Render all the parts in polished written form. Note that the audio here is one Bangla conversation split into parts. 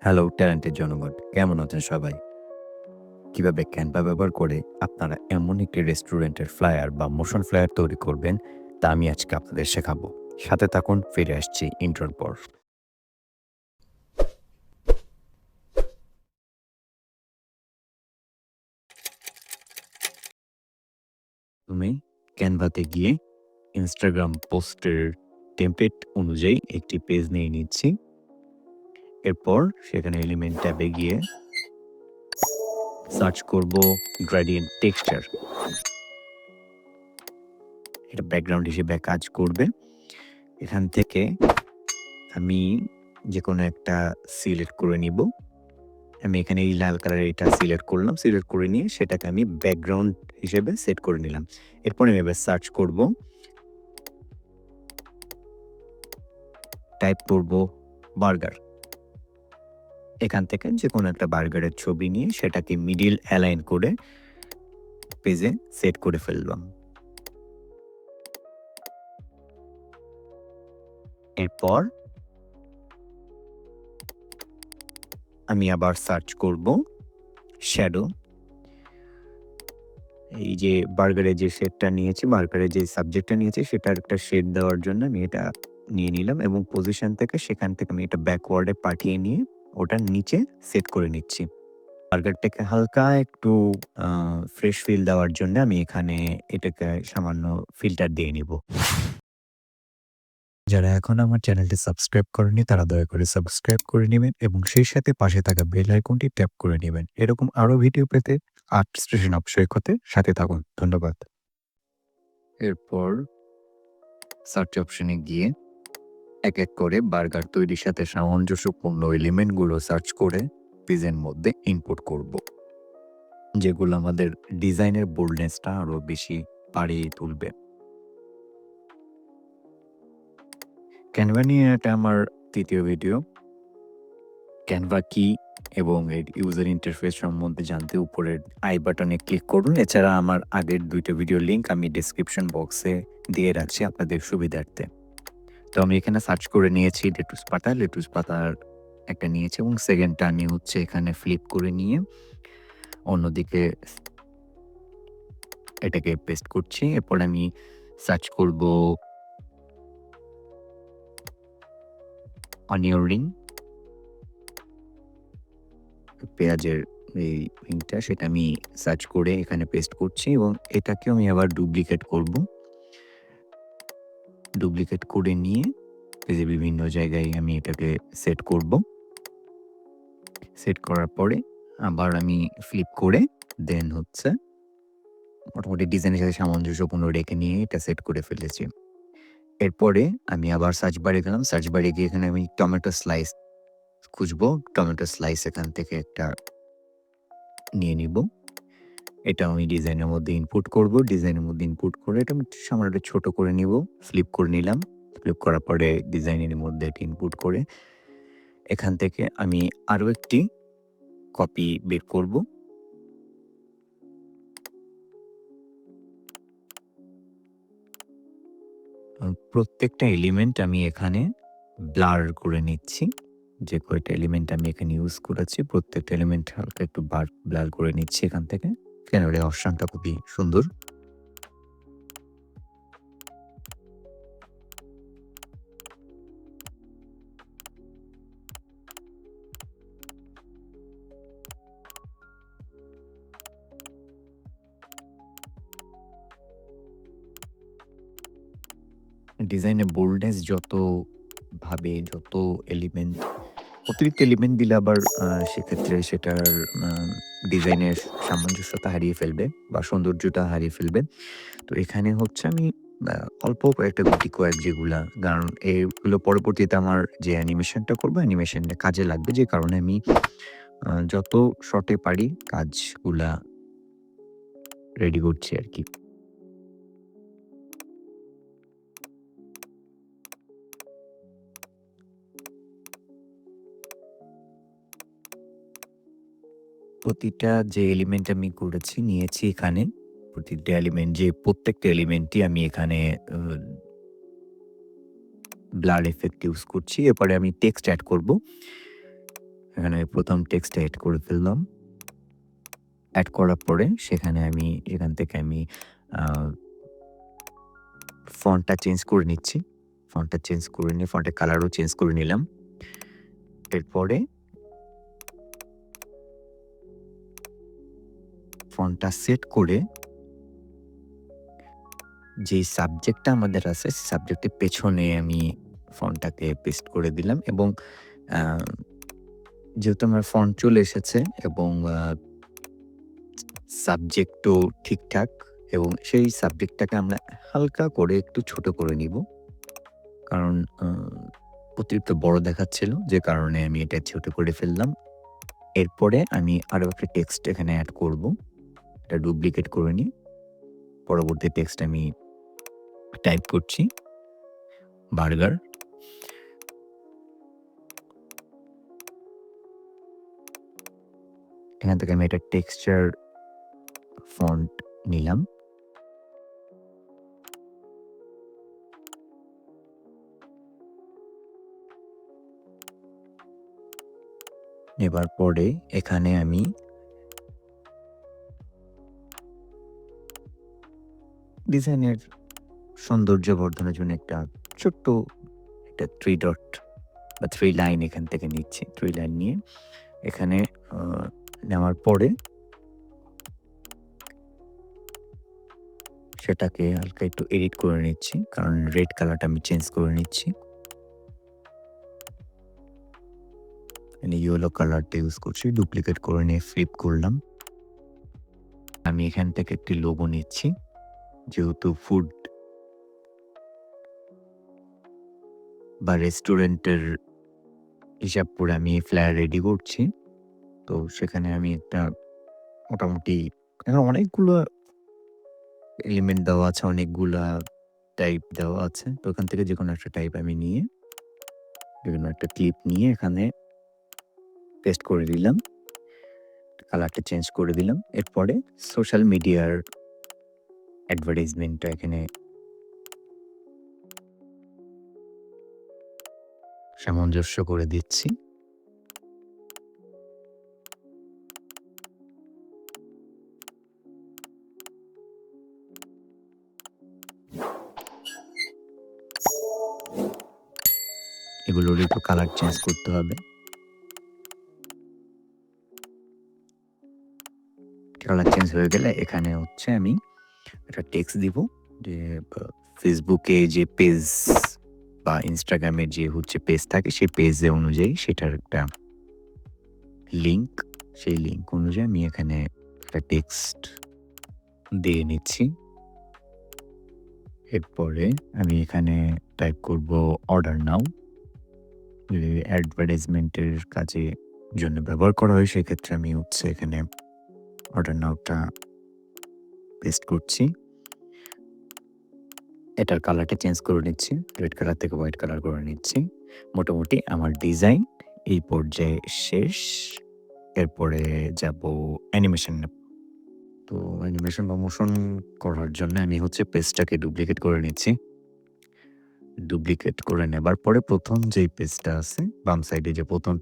হ্যালো ট্যালেন্টেড জনগণ, কেমন আছেন সবাই? কিভাবে ক্যানভা ব্যবহার করে আপনারা এমন একটি রেস্টুরেন্টের ফ্লায়ার বা মোশন ফ্লায়ার তৈরি করবেন, তা আমি আজকে আপনাদের শেখাবো। সাথে থাকুন, ফিরে আসছি ইন্ট্রোর পর। তুমি ক্যানভাতে গিয়ে ইনস্টাগ্রাম পোস্টের টেমপ্লেট অনুযায়ী একটি পেজ নিয়ে নিচ্ছি। এরপর সেখানে এলিমেন্ট ট্যাবে গিয়ে সার্চ করব গ্রেডিয়েন্ট টেক্সচার। এটা ব্যাকগ্রাউন্ড হিসেবে কাজ করবে। এখান থেকে আমি যেকোনো একটা সিলেক্ট করে নিব। আমি এখানে এই লাল কালারের এটা সিলেক্ট করলাম। সিলেক্ট করে নিয়ে সেটাকে আমি ব্যাকগ্রাউন্ড হিসেবে সেট করে নিলাম। এরপর আমি এবার সার্চ করব। টাইপ করব বার্গার। এখান থেকে যেকোনো একটা বার্গারের ছবি নিয়ে সেটাকে মিডল অ্যালাইন করে পেজে সেট করে ফেললাম। এরপর আমি আবার সার্চ করব শ্যাডো। এই যে বার্গারের যে শেডটা নিয়েছি, বার্গারের যে সাবজেক্টটা নিয়েছি সেটার একটা শেড দেওয়ার জন্য আমি এটা নিয়ে নিলাম এবং পজিশন থেকে সেখান থেকে আমি এটা ব্যাকওয়ার্ডে পাঠিয়ে নিয়ে ওটার নিচে সেট করে নিচ্ছি। বার্গারটাকে হালকা একটু ফ্রেশ ফিল দেওয়ার জন্য আমি এখানে এটাকে সামান্য ফিল্টার দিয়ে নিব। যারা এখনো আমার চ্যানেলটি সাবস্ক্রাইব করেনি তারা দয়া করে সাবস্ক্রাইব করে নিবেন এবং সেই সাথে পাশে থাকা বেল আইকনটি ট্যাপ করে নিবেন। এরকম আরো ভিডিও পেতে আর্ট স্টেশন অফ সৈকতে সাথে থাকুন। ধন্যবাদ। এরপর সার্চ অপশনে গিয়ে এক এক করে বার্গার তৈরির সাথে সামঞ্জস্যপূর্ণ এলিমেন্টগুলো সার্চ করে পেজের মধ্যে ইনপুট করব, যেগুলো আমাদের ডিজাইনের বোল্ডনেসটা আরো বেশি বাড়িয়ে তুলবে। ক্যানভা নিয়ে এটা আমার তৃতীয় ভিডিও। ক্যানভা কি এবং এর ইউজার ইন্টারফেস সম্বন্ধে জানতে উপরের আই বাটনে ক্লিক করুন। এছাড়া আমার আগের ২টা ভিডিও লিঙ্ক আমি ডেসক্রিপশন বক্সে দিয়ে রাখছি আপনাদের সুবিধার্থে। তো আমি এখানে সার্চ করে নিয়েছি লেটুস পাতার একটা নিয়েছি এবং সেকেন্ডটা আমি হচ্ছে এখানে ফ্লিপ করে নিয়ে অন্যদিকে এটাকে পেস্ট করছি। এরপর আমি সার্চ করব অনিয়ন রিং, পেঁয়াজের এই রিংটা, সেটা আমি সার্চ করে এখানে পেস্ট করছি এবং এটাকেও আমি আবার ডুপ্লিকেট করব। ডুপ্লিকেট করে নিয়ে পেজে বিভিন্ন জায়গায় আমি এটাকে সেট করব। সেট করার পরে আবার আমি ফ্লিপ করে দেন হচ্ছে মোটামুটি ডিজাইনের সাথে সামঞ্জস্যপূর্ণ রেখে নিয়ে এটা সেট করে ফেলেছি। এরপরে আমি আবার সার্চ বারে গেলাম। সার্চ বারে গিয়ে এখানে আমি টমেটো স্লাইস খুঁজবো। টমেটো স্লাইস এখান থেকে একটা নিয়ে নিব। এটা আমি ডিজাইনের মধ্যে ইনপুট করব। ডিজাইনের মধ্যে ইনপুট করে এটা আমি সামান্য একটু ছোট করে নিব। ফ্লিপ করে নিলাম। ফ্লিপ করার পরে ডিজাইনের মধ্যে এটা ইনপুট করে এখান থেকে আমি আরো একটি কপি বের করব। প্রত্যেকটা এলিমেন্ট আমি এখানে ব্লার করে নিচ্ছি। যে কয়টা এলিমেন্ট আমি এখানে ইউজ করেছি প্রত্যেকটা এলিমেন্ট হালকা একটু ব্লার করে নিচ্ছি এখান থেকে। কেন এই অপশনটা খুবই সুন্দর। ডিজাইনের বোল্ডনেস যত এলিমেন্ট অতিরিক্ত এলিমেন্ট দিলে আবার সেক্ষেত্রে সেটার ডিজাইনের সামঞ্জস্যতা হারিয়ে ফেলবে বা সৌন্দর্যটা হারিয়ে ফেলবে। তো এখানে হচ্ছে আমি অল্প কয়েকটা গুটি কয়েক যেগুলা, কারণ এগুলো পরবর্তীতে আমার যে অ্যানিমেশনটা করবো অ্যানিমেশনটা কাজে লাগবে, যে কারণে আমি যত শর্টে পারি কাজগুলা রেডি করছি আরকি। প্রতিটা যে এলিমেন্ট আমি করেছি নিয়েছি এখানে, প্রত্যেকটা এলিমেন্টই আমি এখানে আ ব্লার ইফেক্ট ইউজ করছি। এরপরে আমি টেক্সট এড করব। এখানে প্রথম টেক্সটটা এড করে ফেললাম। এড করার পরে সেখানে আমি এখান থেকে আমি ফন্টটা চেঞ্জ করে নিচ্ছি। ফন্টটা চেঞ্জ করে নিয়ে ফন্টের কালারও চেঞ্জ করে নিলাম। এরপরে ফন্টটা সেট করে যেই সাবজেক্টটা আমাদের আছে, সেই সাবজেক্টের পেছনে আমি ফন্টটাকে পেস্ট করে দিলাম এবং আ যেহেতু আমার ফন্ট চলে এসেছে এবং সাবজেক্টও ঠিকঠাক এবং সেই সাবজেক্টটাকে আমরা হালকা করে একটু ছোট করে নিব। কারণ অতিরিক্ত বড় দেখাচ্ছিল, যে কারণে আমি এটা ছোট করে ফেললাম। এরপরে আমি আরো একটা টেক্সট এখানে এড করব। এটা ডুপ্লিকেট করে নিই। পরবর্তী টেক্সট আমি টাইপ করছি বার্গার। এখান থেকে আমি একটা টেক্সচার ফন্ট নিলাম। নেবার পরে এখানে আমি ডিজাইনের সৌন্দর্য বর্ধনের জন্য একটা ছোট্ট একটা 3 ডট বা 3 লাইন এখান থেকে নিচ্ছি। 3 লাইন নিয়ে এখানে নেওয়ার পরে সেটাকে হালকা একটু এডিট করে নিচ্ছি। কারণ রেড কালারটা আমি চেঞ্জ করে নিচ্ছি। এখানে ইয়েলো কালারটা ইউজ করছি। ডুপ্লিকেট করে নিয়ে ফ্লিপ করলাম। আমি এখান থেকে একটি লোগো নিচ্ছি। যেহেতু ফুড বা রেস্টুরেন্টের হিসাব করে আমি ফ্লায়ার রেডি করছি। তো সেখানে আমি একটা মোটামুটি এখানে অনেকগুলো এলিমেন্ট দেওয়া আছে, অনেকগুলা টাইপ দেওয়া আছে। তো ওখান থেকে যেকোনো একটা টাইপ আমি নিয়ে যেকোনো একটা ক্লিপ নিয়ে এখানে পেস্ট করে দিলাম। কালারটা চেঞ্জ করে দিলাম। এরপরে সোশ্যাল মিডিয়ার অ্যাডভার্টাইজমেন্টটা এখানে সামঞ্জস্য করে দিচ্ছি। এগুলোর একটু কালার চেঞ্জ করতে হবে। কালার চেঞ্জ হয়ে গেলে এখানে হচ্ছে আমি একটা টেক্সট দিব যে ফেসবুকে যে পেজ বা ইনস্টাগ্রামে যে হচ্ছে পেজ থাকে সেই পেজ অনুযায়ী সেটার একটা লিঙ্ক, সেই লিঙ্ক অনুযায়ী আমি এখানে একটা টেক্সট দিয়ে নিচ্ছি। এরপরে আমি এখানে টাইপ করব অর্ডার নাও। যদি অ্যাডভার্টাইজমেন্টের কাজে জন্য ব্যবহার করা হয় সেক্ষেত্রে আমি হচ্ছে এখানে অর্ডার নাওটা পেস্ট করছি। এটার কালারটা চেঞ্জ করে নিচ্ছি। রেড কালার থেকে হোয়াইট কালার করে নিচ্ছি। মোটামুটি আমার ডিজাইন এই পর্যায়ে শেষ। এরপরে যাব অ্যানিমেশন। তো অ্যানিমেশন বা মোশন করার জন্য আমি হচ্ছে পেজটাকে ডুপ্লিকেট করে নিচ্ছি। ডুপ্লিকেট করে নেবার পরে প্রথম যেই পেজটা আছে বাম সাইডে যে প্রথম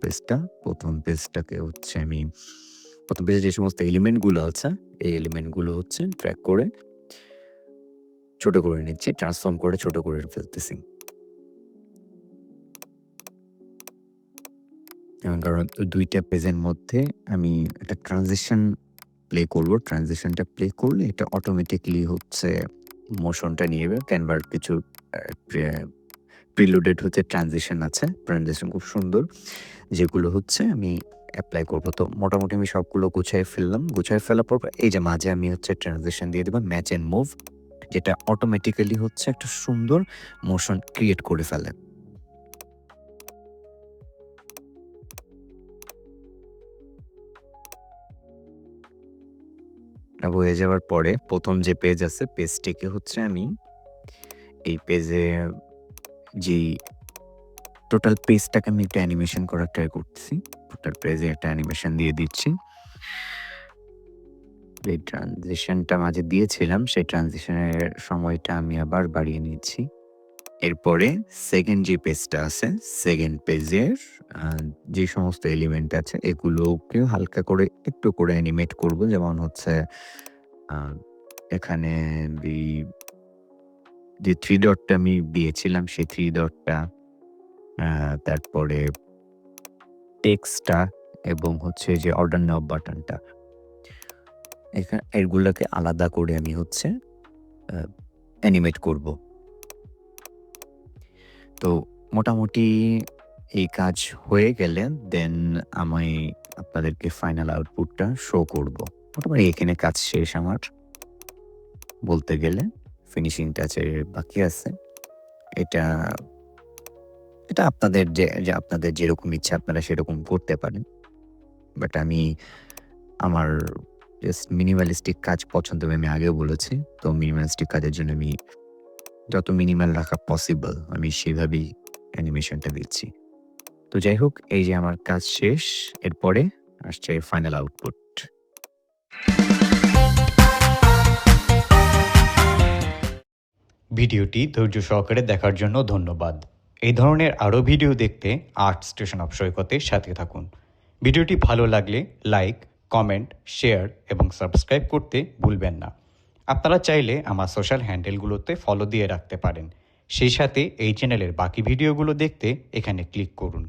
পেজটাকে হচ্ছে আমি প্রথম পেজে যে সমস্ত এলিমেন্টগুলো আছে এই এলিমেন্টগুলো হচ্ছে ট্র্যাক করে ছোট করে নিচ্ছি, ট্রান্সফর্ম করে ছোট করে ফেলতেছি। কারণ ২ টা পেজের মধ্যে আমি একটা ট্রানজিশন প্লে করব। ট্রানজিশনটা প্লে করলে এটা অটোমেটিক্যালি হচ্ছে মোশনটা নিয়ে নেবে। ক্যানভার কিছু প্রিলোডেড হচ্ছে ট্রানজিশন আছে। ট্রানজিশন খুব সুন্দর, যেগুলো হচ্ছে আমি এপ্লাই করব। তো মোটামুটি আমি সবগুলো গুছায় ফেললাম। গুছায় ফেলার পর এই যে মাঝে আমি হচ্ছে ট্রানজিশন দিয়ে দেব ম্যাচ অ্যান্ড মুভ, যেটা অটোমেটিক্যালি হচ্ছে একটা সুন্দর মোশন ক্রিয়েট করে ফেলে। হয়ে যাওয়ার পরে প্রথম যে পেজ আছে পেজটিকে হচ্ছে আমি এই পেজে যেই টোটাল পেজটাকে আমি একটা অ্যানিমেশন করার ট্রাই করতেছি। টোটাল পেজে একটা অ্যানিমেশন দিয়ে দিচ্ছি। যে ট্রানজিশনটা মাঝে দিয়েছিলাম সেই ট্রানজিশনের সময়টা আমি আবার বাড়িয়ে নিচ্ছি। এরপরে সেকেন্ড যে পেজটা আছে, সেকেন্ড পেজের যে সমস্ত এলিমেন্ট আছে এগুলোকেও হালকা করে একটু করে অ্যানিমেট করব। যেমন হচ্ছে আ এখানে এই যে 3 ডটটা আমি দিয়েছিলাম সেই 3 ডটটা, তারপরে টেক্সটটা এবং হচ্ছে যে অর্ডার নাও বাটনটা। এগুলাকে আলাদা করে আমি হচ্ছে আ অ্যানিমেট করব। তো মোটামুটি এই কাজ হয়ে গেলে দেন আমি আপনাদেরকে ফাইনাল আউটপুটটা শো করব। মোটামুটি এখানে কাজ শেষ আমার বলতে গেলে। ফিনিশিং টাচের বাকি আছে। এটা এটা আপনাদের যে আপনাদের যেরকম ইচ্ছা আপনারা সেরকম করতে পারেন। বাট আমি আমার জাস্ট মিনিমালিস্টিক কাজ পছন্দ আমি আগেও বলেছি। তো মিনিমালিস্টিক কাজের জন্য আমি যত মিনিমাল রাখা পসিবল আমি সেভাবেই অ্যানিমেশনটা দিচ্ছি। তো যাই হোক এই যে আমার কাজ শেষ। এরপরে আসছে ফাইনাল আউটপুট। ভিডিওটি ধৈর্য সহকারে দেখার জন্য ধন্যবাদ। এই ধরনের আরও ভিডিও দেখতে আর্ট স্টেশন অফ সৈকতের সাথে থাকুন। ভিডিওটি ভালো লাগলে লাইক, কমেন্ট, শেয়ার এবং সাবস্ক্রাইব করতে ভুলবেন না। আপনারা চাইলে আমার সোশ্যাল হ্যান্ডেলগুলোতে ফলো দিয়ে রাখতে পারেন। সেই সাথে এই চ্যানেলের বাকি ভিডিওগুলো দেখতে এখানে ক্লিক করুন।